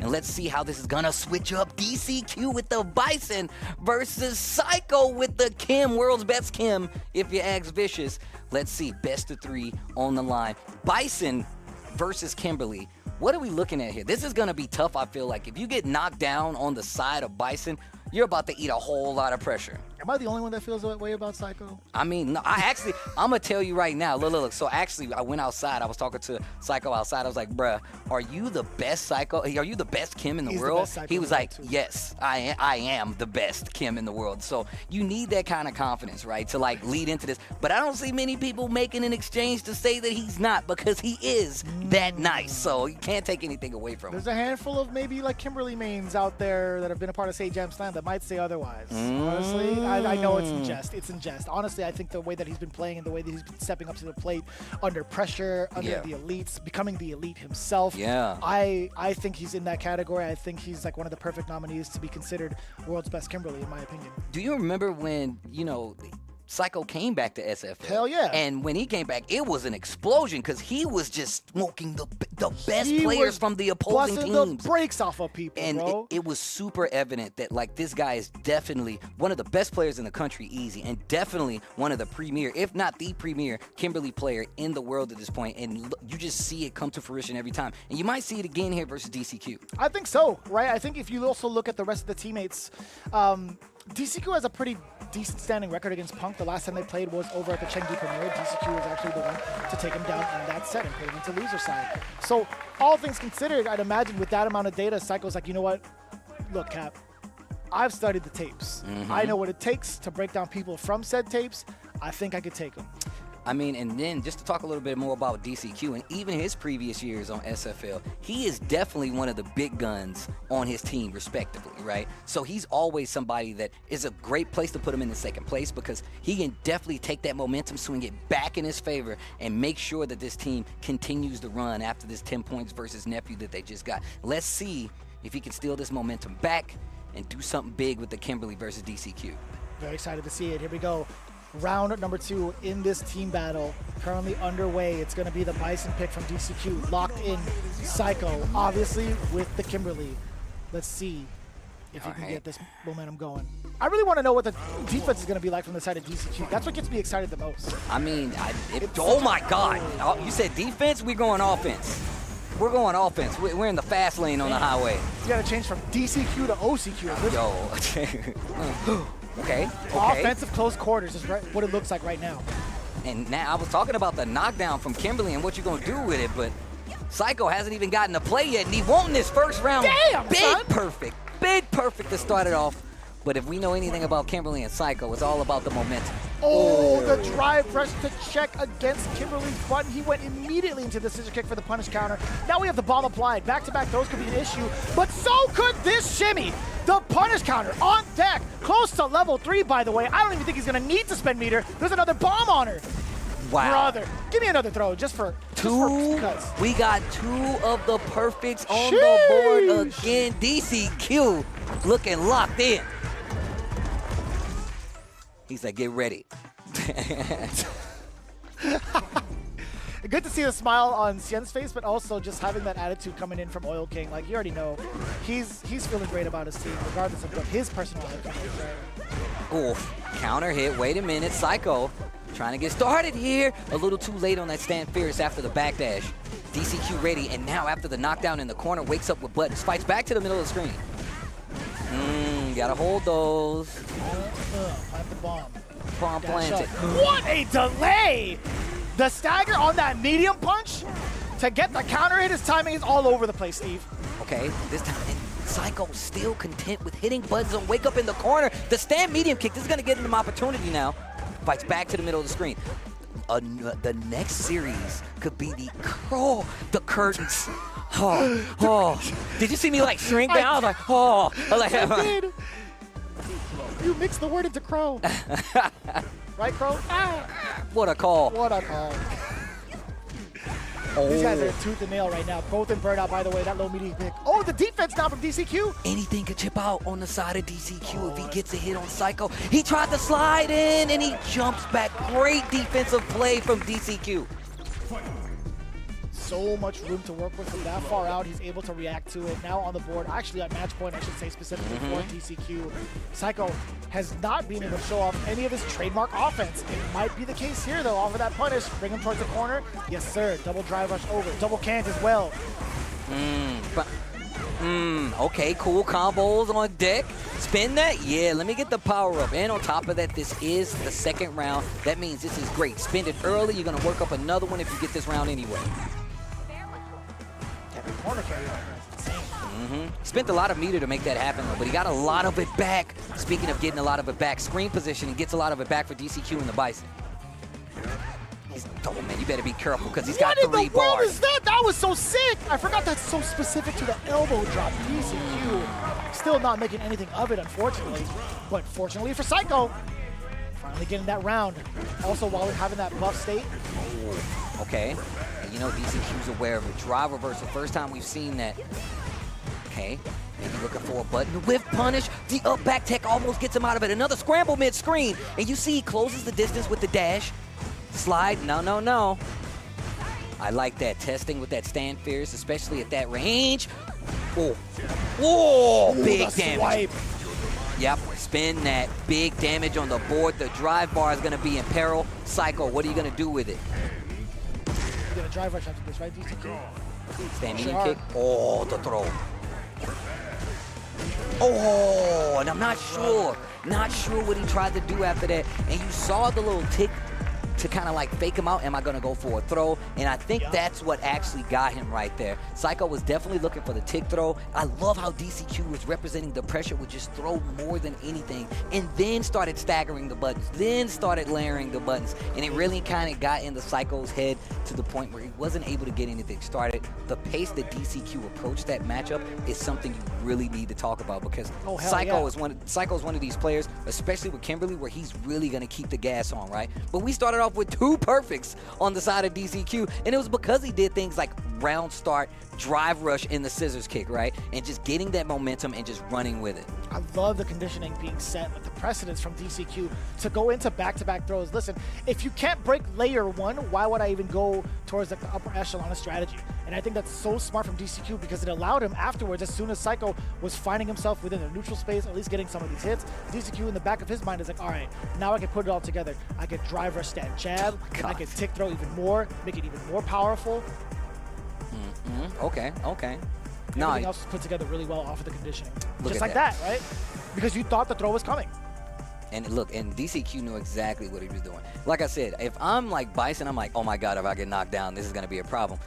And let's see how this is gonna switch up. DCQ with the Bison versus Psycho with the Kim, world's best Kim, if you ask Vicious. Let's see, best of 3 on the line. Bison versus Kimberly. What are we looking at here? This is gonna be tough, I feel like. If you get knocked down on the side of Bison, you're about to eat a whole lot of pressure. Am I the only one that feels that way about Psycho? I mean, no, I'm going to tell you right now. Look. So actually, I went outside. I was talking to Psycho outside. I was like, bruh, are you the best Psycho? Are you the best Kim in the world? He was like, yes, I am the best Kim in the world. So you need that kind of confidence, right, to like lead into this. But I don't see many people making an exchange to say that he's not, because he is that nice. So you can't take anything away from him. There's a handful of maybe like Kimberly mains out there that have been a part of Say Jam Slam that might say otherwise. Honestly, I know it's in jest. It's in jest. Honestly, I think the way that he's been playing and the way that he's been stepping up to the plate under pressure, under the elites, becoming the elite himself. Yeah. I think he's in that category. I think he's like one of the perfect nominees to be considered world's best Kimberly, in my opinion. Do you remember when, Psycho came back to SFL? Hell yeah. And when he came back, it was an explosion because he was just smoking the best players from the opposing teams. Busting the brakes off of people, and bro. it was super evident that, like, this guy is definitely one of the best players in the country, easy, and definitely one of the premier, if not the premier, Kimberly player in the world at this point. And you just see it come to fruition every time. And you might see it again here versus DCQ. I think so, right? I think if you also look at the rest of the teammates, DCQ has a pretty decent standing record against Punk. The last time they played was over at the Chengdu Premier. DCQ was actually the one to take him down in that set and put him into loser side. So all things considered, I'd imagine with that amount of data, Psycho's like, you know what? Look, Cap, I've studied the tapes. I know what it takes to break down people from said tapes. I think I could take them. I mean, and then just to talk a little bit more about DCQ and even his previous years on SFL, he is definitely one of the big guns on his team, respectively, right? So he's always somebody that is a great place to put him in the second place, because he can definitely take that momentum, swing it back in his favor, and make sure that this team continues to run after this 10 points versus Nephew that they just got. Let's see if he can steal this momentum back and do something big with the Kimberly versus DCQ. Very excited to see it. Here we go. Round number 2 in this team battle, currently underway. It's going to be the Bison pick from DCQ, locked in Psycho, obviously with the Kimberly. Let's see if he can get this momentum going. I really want to know what the defense is going to be like from the side of DCQ. That's what gets me excited the most. I mean, oh my God. Oh, you said defense? We're going offense. We're going offense. We're in the fast lane on the highway. You got to change from DCQ to OCQ. Yo. Okay. Offensive close quarters is what it looks like right now. And now I was talking about the knockdown from Kimberly and what you're going to do with it, but Psycho hasn't even gotten to play yet, and he won this first round. Damn, Big perfect to start it off. But if we know anything about Kimberly and Psycho, it's all about the momentum. Oh, the drive rush to check against Kimberly's button. He went immediately into the scissor kick for the punish counter. Now we have the bomb applied. Back-to-back throws could be an issue, but so could this shimmy. The punish counter on deck, close to level 3, by the way. I don't even think he's going to need to spend meter. There's another bomb on her. Wow. Brother, give me another throw just for cuts. We got 2 of the perfects on the board again. DCQ looking locked in. He's like, get ready. Good to see the smile on Sien's face, but also just having that attitude coming in from Oil King. Like, you already know, he's feeling great about his team, regardless of what his personal outcome is, right? Oof, counter hit. Wait a minute. Psycho trying to get started here. A little too late on that stand fierce after the backdash. DCQ ready, and now after the knockdown in the corner, wakes up with buttons. Fights back to the middle of the screen. Gotta hold those. Plant the bomb. Bomb planted. What a delay! The stagger on that medium punch to get the counter hit. His timing is all over the place, Steve. Okay, this time Psycho still content with hitting buttons and wake up in the corner. The stand medium kick, this is gonna get him opportunity now. Fights back to the middle of the screen. The next series could be the curtains. Did you see me like shrink down? I did. You mixed the word into crow. Right, Crow? What a call. What a call. These guys are tooth and nail right now. Both in burnout, by the way. That low medium pick. Oh, the defense now from DCQ. Anything could chip out on the side of DCQ if he gets a hit on Psycho. He tried to slide in, and he jumps back. Great defensive play from DCQ. so much room to work with from that far out. He's able to react to it. Now on the board, actually at match point, I should say specifically for DCQ, Psycho has not been able to show off any of his trademark offense. It might be the case here, though, off of that punish. Bring him towards the corner. Yes, sir. Double drive rush over. Double cans as well. Okay, cool combos on deck. Spin that? Yeah, let me get the power up. And on top of that, this is the second round. That means this is great. Spend it early. You're going to work up another one if you get this round anyway. Yeah, the corner carry is insane. Spent a lot of meter to make that happen, though, but he got a lot of it back. Speaking of getting a lot of it back, screen position, he gets a lot of it back for DCQ and the Bison. Oh, man, you better be careful because he's got 3 bars. What in the world is that? That was so sick. I forgot that's so specific to the elbow drop. DCQ still not making anything of it, unfortunately. But fortunately for Psycho, finally getting that round. Also, while we're having that buff state. Okay. And you know, DCQ's aware of it. Drive reversal. First time we've seen that. Okay. Maybe looking for a button. The whiff punish. The up back tech almost gets him out of it. Another scramble mid-screen. And you see he closes the distance with the dash. Slide, no. I like that. Testing with that stand fierce, especially at that range. Oh, big damage. Swipe. Yep, spin that. Big damage on the board. The drive bar is going to be in peril. Psycho, what are you going to do with it? You're going to drive rush after this, right, DCQ? Stand medium kick. Oh, the throw. Oh, and I'm not sure what he tried to do after that. And you saw the little tick to kind of like fake him out. Am I going to go for a throw? And I think that's what actually got him right there. Psycho was definitely looking for the tick throw. I love how DCQ was representing the pressure, would just throw more than anything, and then started staggering the buttons, then started layering the buttons, and it really kind of got into Psycho's head to the point where he wasn't able to get anything started. The pace that DCQ approached that matchup is something you really need to talk about, because Psycho's one of these players, especially with Kimberly, where he's really going to keep the gas on, right? But we started off with 2 perfects on the side of DCQ, and it was because he did things like round start, drive rush, in the scissors kick, right? And just getting that momentum and just running with it. I love the conditioning being set, like the precedence from DCQ to go into back-to-back throws. Listen, if you can't break layer 1, why would I even go towards like the upper echelon of strategy? And I think that's so smart from DCQ, because it allowed him afterwards, as soon as Psycho was finding himself within the neutral space, at least getting some of these hits, DCQ in the back of his mind is like, all right, now I can put it all together. I can drive rush, stand jab, I can tick throw even more, make it even more powerful. Okay. Everything else is put together really well off of the conditioning. Just like that, right? Because you thought the throw was coming. And look, and DCQ knew exactly what he was doing. Like I said, if I'm like Bison, I'm like, oh my God, if I get knocked down, this is going to be a problem.